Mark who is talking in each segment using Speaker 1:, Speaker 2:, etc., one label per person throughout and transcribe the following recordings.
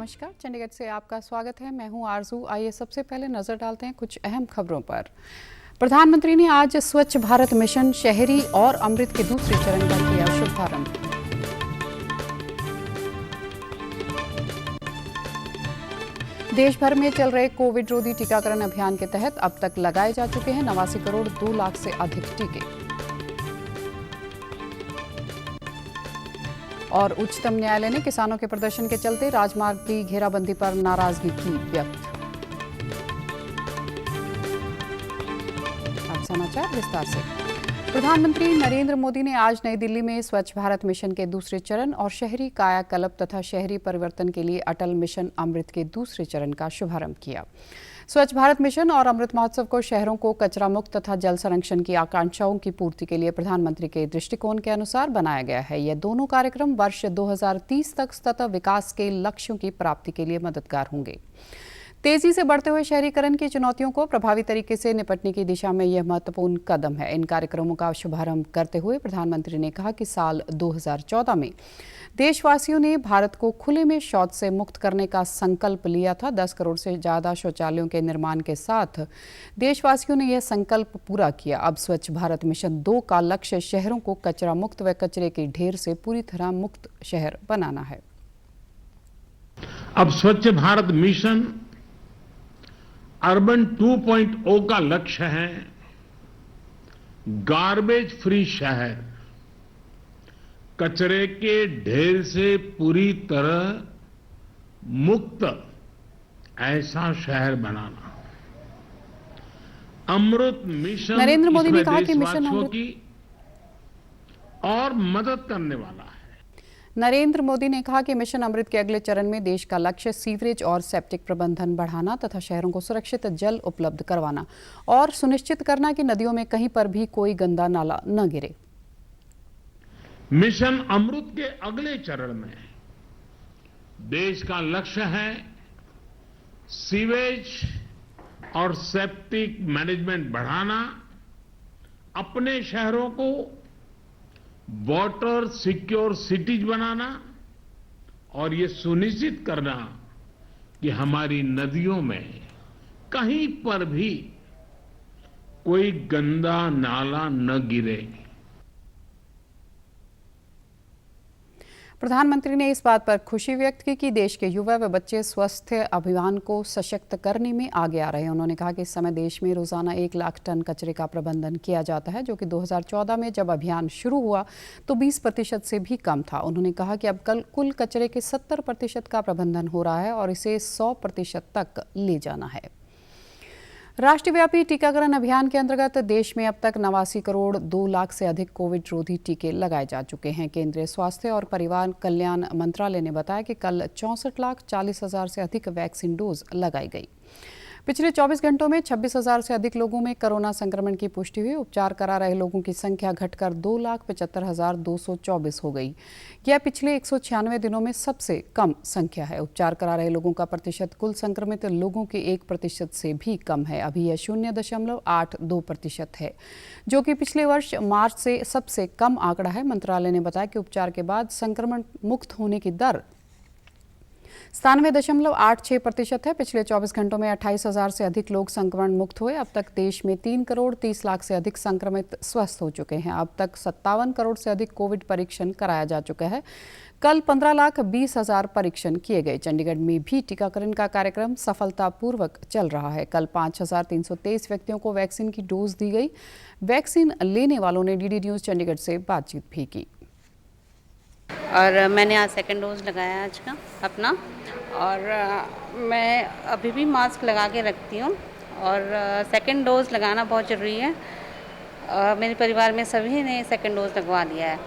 Speaker 1: नमस्कार, चंडीगढ़ से आपका स्वागत है। मैं हूं आरजू। आइए सबसे पहले नजर डालते हैं कुछ अहम खबरों पर। प्रधानमंत्री ने आज स्वच्छ भारत मिशन शहरी और अमृत के दूसरे चरण का किया शुभारंभ। देश भर में चल रहे कोविड रोधी टीकाकरण अभियान के तहत अब तक लगाए जा चुके हैं 89 करोड़ 2 लाख से अधिक टीके। और उच्चतम न्यायालय ने किसानों के प्रदर्शन के चलते राजमार्ग की घेराबंदी पर नाराजगी की व्यक्त। अब समाचार विस्तार से। प्रधानमंत्री नरेंद्र मोदी ने आज नई दिल्ली में स्वच्छ भारत मिशन के दूसरे चरण और शहरी कायाकल्प तथा शहरी परिवर्तन के लिए अटल मिशन अमृत के दूसरे चरण का शुभारंभ किया। स्वच्छ भारत मिशन और अमृत महोत्सव को शहरों को कचरा मुक्त तथा जल संरक्षण की आकांक्षाओं की पूर्ति के लिए प्रधानमंत्री के दृष्टिकोण के अनुसार बनाया गया है। ये दोनों कार्यक्रम वर्ष 2030 तक सतत विकास के लक्ष्यों की प्राप्ति के लिए मददगार होंगे। तेजी से बढ़ते हुए शहरीकरण की चुनौतियों को प्रभावी तरीके से निपटने की दिशा में यह महत्वपूर्ण कदम है। इन कार्यक्रमों का शुभारंभ करते हुए प्रधानमंत्री ने कहा कि साल 2014 में देशवासियों ने भारत को खुले में शौच से मुक्त करने का संकल्प लिया था। 10 करोड़ से ज्यादा शौचालयों के निर्माण के साथ देशवासियों ने यह संकल्प पूरा किया। अब स्वच्छ भारत मिशन 2 का लक्ष्य शहरों को कचरा मुक्त व कचरे के ढेर से पूरी तरह मुक्त शहर बनाना है।
Speaker 2: अब स्वच्छ भारत मिशन अर्बन 2.0 का लक्ष्य है गार्बेज फ्री शहर, कचरे के ढेर से पूरी तरह मुक्त ऐसा शहर बनाना। अमृत मिशन
Speaker 1: नरेंद्र मोदी ने कहा कि मिशन
Speaker 2: अमृत की और मदद करने वाला है।
Speaker 1: नरेंद्र मोदी ने कहा कि मिशन अमृत के अगले चरण में देश का लक्ष्य सीवरेज और सेप्टिक प्रबंधन बढ़ाना तथा शहरों को सुरक्षित जल उपलब्ध करवाना और सुनिश्चित करना कि नदियों में कहीं पर भी कोई गंदा नाला न गिरे।
Speaker 2: मिशन अमृत के अगले चरण में देश का लक्ष्य है सीवेज और सेप्टिक मैनेजमेंट बढ़ाना, अपने शहरों को वाटर सिक्योर सिटीज बनाना और ये सुनिश्चित करना कि हमारी नदियों में कहीं पर भी कोई गंदा नाला न गिरे।
Speaker 1: प्रधानमंत्री ने इस बात पर खुशी व्यक्त की कि देश के युवा व बच्चे स्वास्थ्य अभियान को सशक्त करने में आगे आ रहे हैं। उन्होंने कहा कि इस समय देश में रोजाना 1 लाख टन कचरे का प्रबंधन किया जाता है, जो कि 2014 में जब अभियान शुरू हुआ तो 20% से भी कम था। उन्होंने कहा कि अब कुल कचरे के 70% का प्रबंधन हो रहा है और इसे 100% तक ले जाना है। राष्ट्रव्यापी टीकाकरण अभियान के अंतर्गत देश में अब तक 89 करोड़ 2 लाख से अधिक कोविड रोधी टीके लगाए जा चुके हैं। केंद्रीय स्वास्थ्य और परिवार कल्याण मंत्रालय ने बताया कि कल 64,40,000 से अधिक वैक्सीन डोज लगाई गई। पिछले 24 घंटों में 26,000 से अधिक लोगों में कोरोना संक्रमण की पुष्टि हुई। उपचार करा रहे लोगों की संख्या घटकर 2,75,224 हो गई। यह पिछले 196 दिनों में सबसे कम संख्या है। उपचार करा रहे लोगों का प्रतिशत कुल संक्रमित लोगों के 1% से भी कम है। अभी यह 0.82% है, जो कि पिछले वर्ष मार्च से सबसे कम आंकड़ा है। मंत्रालय ने बताया कि उपचार के बाद संक्रमण मुक्त होने की दर 97.86% है। पिछले 24 घंटों में 28,000 से अधिक लोग संक्रमण मुक्त हुए। अब तक देश में 3 करोड़ 30 लाख से अधिक संक्रमित स्वस्थ हो चुके हैं। अब तक 57 करोड़ से अधिक कोविड परीक्षण कराया जा चुका है। कल 15,20,000 परीक्षण किए गए। चंडीगढ़ में भी टीकाकरण का कार्यक्रम सफलतापूर्वक चल रहा है। कल 5,323 व्यक्तियों को वैक्सीन की डोज दी गई। वैक्सीन लेने वालों ने डीडी न्यूज चंडीगढ़ से बातचीत भी की।
Speaker 3: और मैंने आज सेकंड डोज लगाया आज का अपना, और मैं अभी भी मास्क लगा के रखती हूँ और सेकंड डोज लगाना बहुत ज़रूरी है। मेरे परिवार में सभी ने सेकंड डोज लगवा लिया है,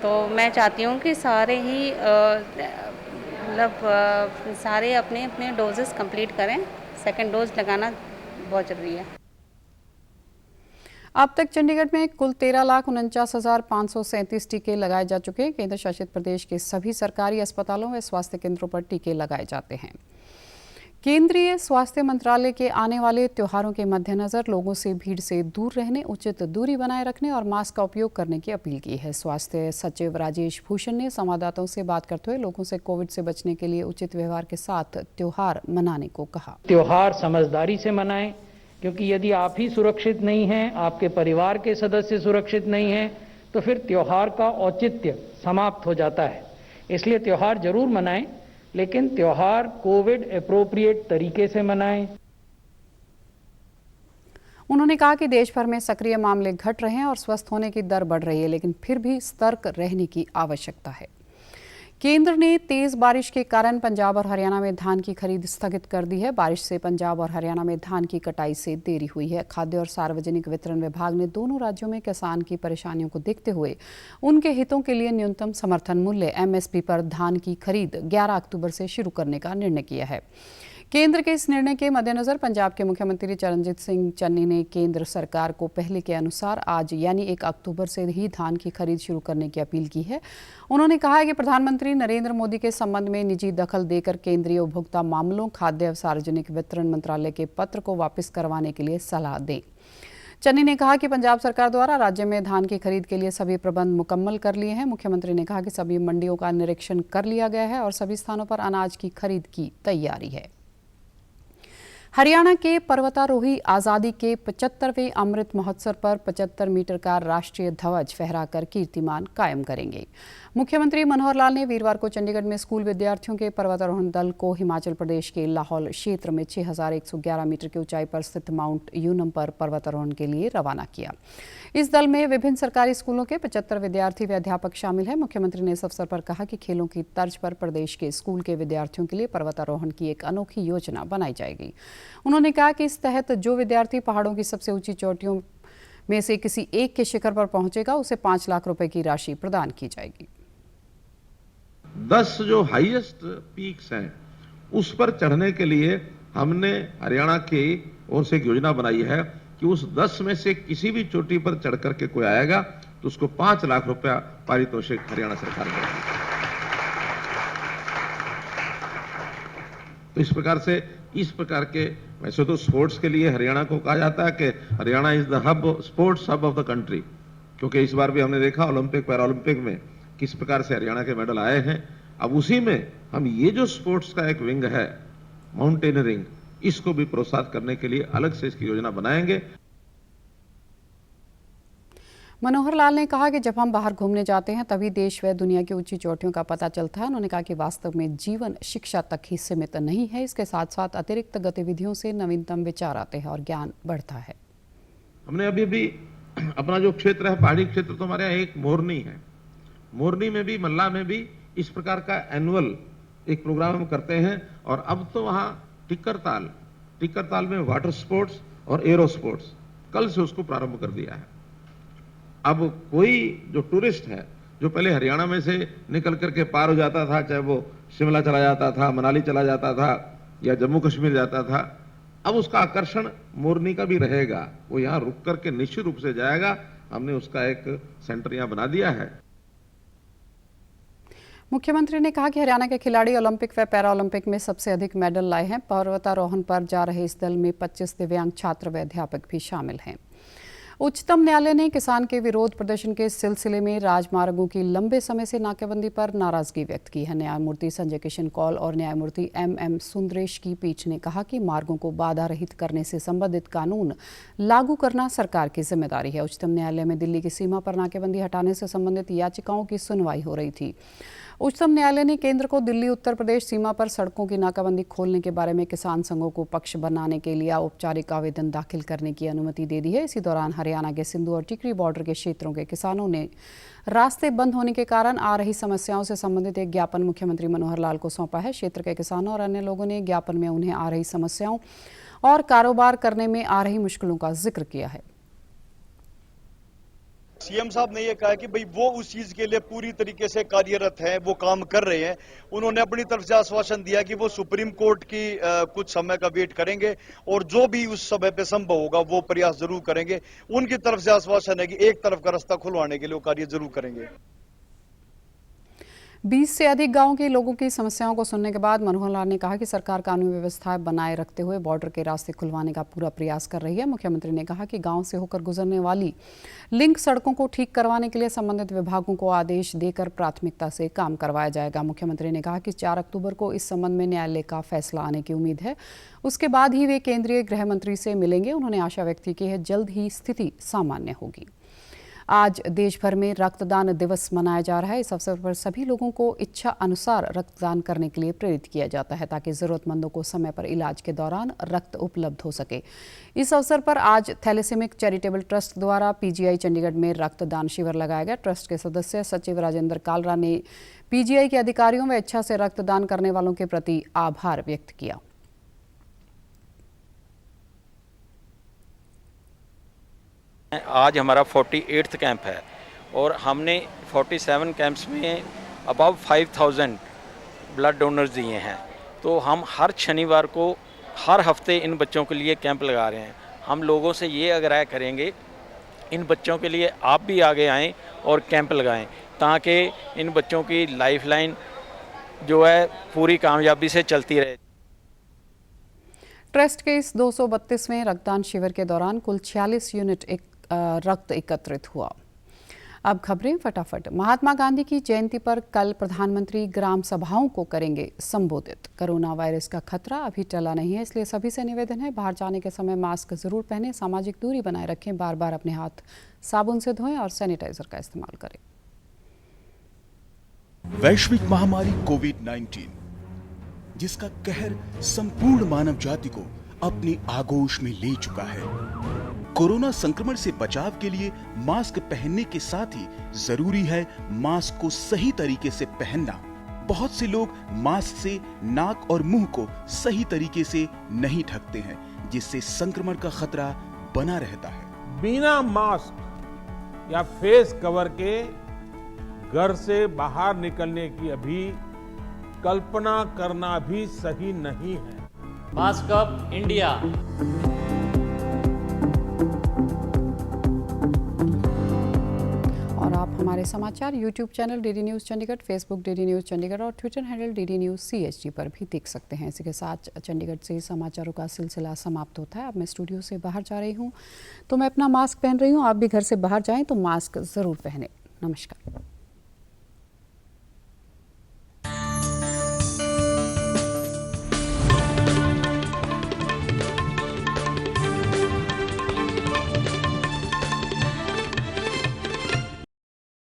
Speaker 3: तो मैं चाहती हूँ कि सारे ही सारे अपने अपने डोजेस कंप्लीट करें। सेकंड डोज लगाना बहुत ज़रूरी है।
Speaker 1: अब तक चंडीगढ़ में कुल 13,49,537 टीके लगाए जा चुके हैं। केंद्र शासित प्रदेश के सभी सरकारी अस्पतालों व स्वास्थ्य केंद्रों पर टीके लगाए जाते हैं। केंद्रीय स्वास्थ्य मंत्रालय के आने वाले त्योहारों के मद्देनजर लोगों से भीड़ से दूर रहने, उचित दूरी बनाए रखने और मास्क का उपयोग करने की अपील की है। स्वास्थ्य सचिव राजेश भूषण ने संवाददाताओं से बात करते हुए लोगों से कोविड से बचने के लिए उचित व्यवहार के साथ त्योहार मनाने को कहा।
Speaker 4: त्योहार समझदारी से मनाएं, क्योंकि यदि आप ही सुरक्षित नहीं हैं, आपके परिवार के सदस्य सुरक्षित नहीं हैं, तो फिर त्योहार का औचित्य समाप्त हो जाता है। इसलिए त्योहार जरूर मनाएं, लेकिन त्योहार कोविड एप्रोप्रिएट तरीके से मनाएं।
Speaker 1: उन्होंने कहा कि देश भर में सक्रिय मामले घट रहे हैं और स्वस्थ होने की दर बढ़ रही है, लेकिन फिर भी सतर्क रहने की आवश्यकता है। केंद्र ने तेज बारिश के कारण पंजाब और हरियाणा में धान की खरीद स्थगित कर दी है। बारिश से पंजाब और हरियाणा में धान की कटाई से देरी हुई है। खाद्य और सार्वजनिक वितरण विभाग ने दोनों राज्यों में किसान की परेशानियों को देखते हुए उनके हितों के लिए न्यूनतम समर्थन मूल्य (MSP) पर धान की खरीद 11 अक्टूबर से शुरू करने का निर्णय किया है। केंद्र के इस निर्णय के मद्देनजर पंजाब के मुख्यमंत्री चरणजीत सिंह चन्नी ने केंद्र सरकार को पहले के अनुसार आज यानी 1 अक्टूबर से ही धान की खरीद शुरू करने की अपील की है। उन्होंने कहा है कि प्रधानमंत्री नरेंद्र मोदी के संबंध में निजी दखल देकर केंद्रीय उपभोक्ता मामलों, खाद्य और सार्वजनिक वितरण मंत्रालय के पत्र को वापस करवाने के लिए सलाह दें। चन्नी ने कहा कि पंजाब सरकार द्वारा राज्य में धान की खरीद के लिए सभी प्रबंध मुकम्मल कर लिए हैं। मुख्यमंत्री ने कहा कि सभी मंडियों का निरीक्षण कर लिया गया है और सभी स्थानों पर अनाज की खरीद की तैयारी है। हरियाणा के पर्वतारोही आज़ादी के 75वें अमृत महोत्सव पर 75 मीटर का राष्ट्रीय ध्वज फहराकर कीर्तिमान कायम करेंगे। मुख्यमंत्री मनोहर लाल ने वीरवार को चंडीगढ़ में स्कूल विद्यार्थियों के पर्वतारोहण दल को हिमाचल प्रदेश के लाहौल क्षेत्र में 6111 मीटर की ऊंचाई पर स्थित माउंट यूनम पर पर्वतारोहण के लिए रवाना किया। इस दल में विभिन्न सरकारी स्कूलों के 75 विद्यार्थी व अध्यापक शामिल हैं। मुख्यमंत्री ने इस अवसर पर कहा कि खेलों की तर्ज पर प्रदेश के स्कूल के विद्यार्थियों के लिए पर्वतारोहण की एक अनोखी योजना बनाई जाएगी। उन्होंने कहा कि इस तहत जो विद्यार्थी पहाड़ों की सबसे ऊंची चोटियों में से किसी एक के शिखर पर पहुंचेगा, उसे 5 लाख रुपए की राशि प्रदान की जाएगी।
Speaker 5: 10 जो हाईएस्ट पीक्स हैं उस पर चढ़ने के लिए हमने हरियाणा की ओर से एक योजना बनाई है कि उस 10 में से किसी भी चोटी पर चढ़ करके कोई आएगा तो उसको 5 लाख रुपया पारितोषिक हरियाणा सरकार देगी। तो इस प्रकार के वैसे तो स्पोर्ट्स के लिए हरियाणा को कहा जाता है कि Haryana is the hub, sports hub of the country, क्योंकि इस बार भी हमने देखा ओलंपिक पैरालंपिक में किस प्रकार से हरियाणा के मेडल आए हैं। अब उसी में हम ये जो स्पोर्ट्स का एक विंग है माउंटेनियरिंग, इसको भी प्रोत्साहित करने के लिए अलग से इसकी योजना बनाएंगे।
Speaker 1: मनोहर लाल ने कहा कि जब हम बाहर घूमने जाते हैं तभी देश व दुनिया की ऊंची चोटियों का पता चलता है। उन्होंने कहा कि वास्तव में जीवन शिक्षा तक ही सीमित नहीं है, इसके साथ साथ अतिरिक्त गतिविधियों से नवीनतम विचार आते हैं और ज्ञान बढ़ता है।
Speaker 5: हमने अभी अपना जो क्षेत्र है पहाड़ी क्षेत्र, तो हमारे यहाँ एक मोरनी है, मोरनी में भी मल्ला में भी इस प्रकार का एनुअल एक प्रोग्राम हम करते हैं। और अब तो वहाँ टिक्कर में वाटर स्पोर्ट्स और एरो स्पोर्ट्स कल से उसको प्रारंभ कर दिया है। अब कोई जो टूरिस्ट है जो पहले हरियाणा में से निकल करके पार हो जाता था, चाहे वो शिमला चला जाता था, मनाली चला जाता था या जम्मू कश्मीर जाता था, अब उसका आकर्षण मोरनी का भी रहेगा। वो यहाँ रुक करके निश्चित रूप से जाएगा। हमने उसका एक सेंटर यहाँ बना दिया है।
Speaker 1: मुख्यमंत्री ने कहा कि हरियाणा के खिलाड़ी ओलंपिक व पैरालंपिक में सबसे अधिक मेडल लाए हैं। पर्वतारोहण पर जा रहे इस दल में 25 दिव्यांग छात्र व अध्यापक भी शामिल हैं। उच्चतम न्यायालय ने किसान के विरोध प्रदर्शन के सिलसिले में राजमार्गों की लंबे समय से नाकेबंदी पर नाराजगी व्यक्त की है। न्यायमूर्ति संजय किशन कौल और न्यायमूर्ति MM सुंदरेश की पीठ ने कहा कि मार्गों को बाधा रहित करने से संबंधित कानून लागू करना सरकार की जिम्मेदारी है। उच्चतम न्यायालय में दिल्ली की सीमा पर नाकेबंदी हटाने से संबंधित याचिकाओं की सुनवाई हो रही थी। उच्चतम न्यायालय ने केंद्र को दिल्ली उत्तर प्रदेश सीमा पर सड़कों की नाकाबंदी खोलने के बारे में किसान संघों को पक्ष बनाने के लिए औपचारिक आवेदन दाखिल करने की अनुमति दे दी है। इसी दौरान हरियाणा के सिंधु और टिकरी बॉर्डर के क्षेत्रों के किसानों ने रास्ते बंद होने के कारण आ रही समस्याओं से संबंधित एक ज्ञापन मुख्यमंत्री मनोहर लाल को सौंपा है। क्षेत्र के किसानों और अन्य लोगों ने ज्ञापन में उन्हें आ रही समस्याओं और कारोबार करने में आ रही मुश्किलों का जिक्र किया है।
Speaker 6: सीएम साहब ने ये कहा कि भाई वो उस चीज के लिए पूरी तरीके से कार्यरत हैं, वो काम कर रहे हैं। उन्होंने अपनी तरफ से आश्वासन दिया कि वो सुप्रीम कोर्ट की कुछ समय का वेट करेंगे और जो भी उस समय पे संभव होगा वो प्रयास जरूर करेंगे। उनकी तरफ से आश्वासन है कि एक तरफ का रास्ता खुलवाने के लिए वो कार्य जरूर करेंगे।
Speaker 1: 20 से अधिक गांवों के लोगों की समस्याओं को सुनने के बाद मनोहर लाल ने कहा कि सरकार कानून व्यवस्था बनाए रखते हुए बॉर्डर के रास्ते खुलवाने का पूरा प्रयास कर रही है। मुख्यमंत्री ने कहा कि गांव से होकर गुजरने वाली लिंक सड़कों को ठीक करवाने के लिए संबंधित विभागों को आदेश देकर प्राथमिकता से काम करवाया जाएगा। मुख्यमंत्री ने कहा कि 4 अक्टूबर को इस संबंध में न्यायालय का फैसला आने की उम्मीद है। उसके बाद ही वे केंद्रीय गृह मंत्री से मिलेंगे। उन्होंने आशा व्यक्त की है जल्द ही स्थिति सामान्य होगी। आज देश भर में रक्तदान दिवस मनाया जा रहा है। इस अवसर पर सभी लोगों को इच्छा अनुसार रक्तदान करने के लिए प्रेरित किया जाता है ताकि जरूरतमंदों को समय पर इलाज के दौरान रक्त उपलब्ध हो सके। इस अवसर पर आज थैलेसेमिक चैरिटेबल ट्रस्ट द्वारा पीजीआई चंडीगढ़ में रक्तदान शिविर लगाया गया। ट्रस्ट के सदस्य सचिव राजेंद्र कालरा ने पीजीआई के अधिकारियों व इच्छा से रक्तदान करने वालों के प्रति आभार व्यक्त किया।
Speaker 7: आज हमारा 48th कैंप है और हमने 47 कैंप्स में अबाव 5000 ब्लड डोनर्स दिए हैं। तो हम हर शनिवार को हर हफ्ते इन बच्चों के लिए कैंप लगा रहे हैं। हम लोगों से ये आग्रह करेंगे इन बच्चों के लिए आप भी आगे आएँ और कैंप लगाएं ताकि इन बच्चों की लाइफलाइन जो है पूरी कामयाबी से चलती रहे।
Speaker 1: ट्रस्ट के इस 232वें रक्तदान शिविर के दौरान कुल 46 यूनिट रक्त एकत्रित हुआ। अब खबरें फटाफट। महात्मा गांधी की जयंती पर कल प्रधानमंत्री ग्राम सभाओं को करेंगे संबोधित। कोरोना वायरस का खतरा अभी टला नहीं है, इसलिए सभी से निवेदन है बाहर जाने के समय मास्क जरूर पहनें, सामाजिक दूरी बनाए रखें, बार बार अपने हाथ साबुन से धोएं और सैनिटाइजर का इस्तेमाल करें।
Speaker 8: वैश्विक महामारी कोविड-19 जिसका कहर संपूर्ण मानव जाति को अपनी आगोश में ले चुका है। कोरोना संक्रमण से बचाव के लिए मास्क पहनने के साथ ही जरूरी है मास्क को सही तरीके से पहनना। बहुत से लोग मास्क से नाक और मुंह को सही तरीके से नहीं ढकते हैं, जिससे संक्रमण का खतरा बना रहता है।
Speaker 9: बिना मास्क या फेस कवर के घर से बाहर निकलने की अभी कल्पना करना भी सही नहीं है।
Speaker 10: Mask up India.
Speaker 1: और आप हमारे समाचार YouTube channel DD News Chandigarh, Facebook DD News Chandigarh और Twitter handle DD News CHD पर भी देख सकते हैं। इसी के साथ चंडीगढ़ से समाचारों का सिलसिला समाप्त होता है। अब मैं स्टूडियो से बाहर जा रही हूँ तो मैं अपना मास्क पहन रही हूँ। आप भी घर से बाहर जाएं तो मास्क ज़रूर पहनें। नमस्कार।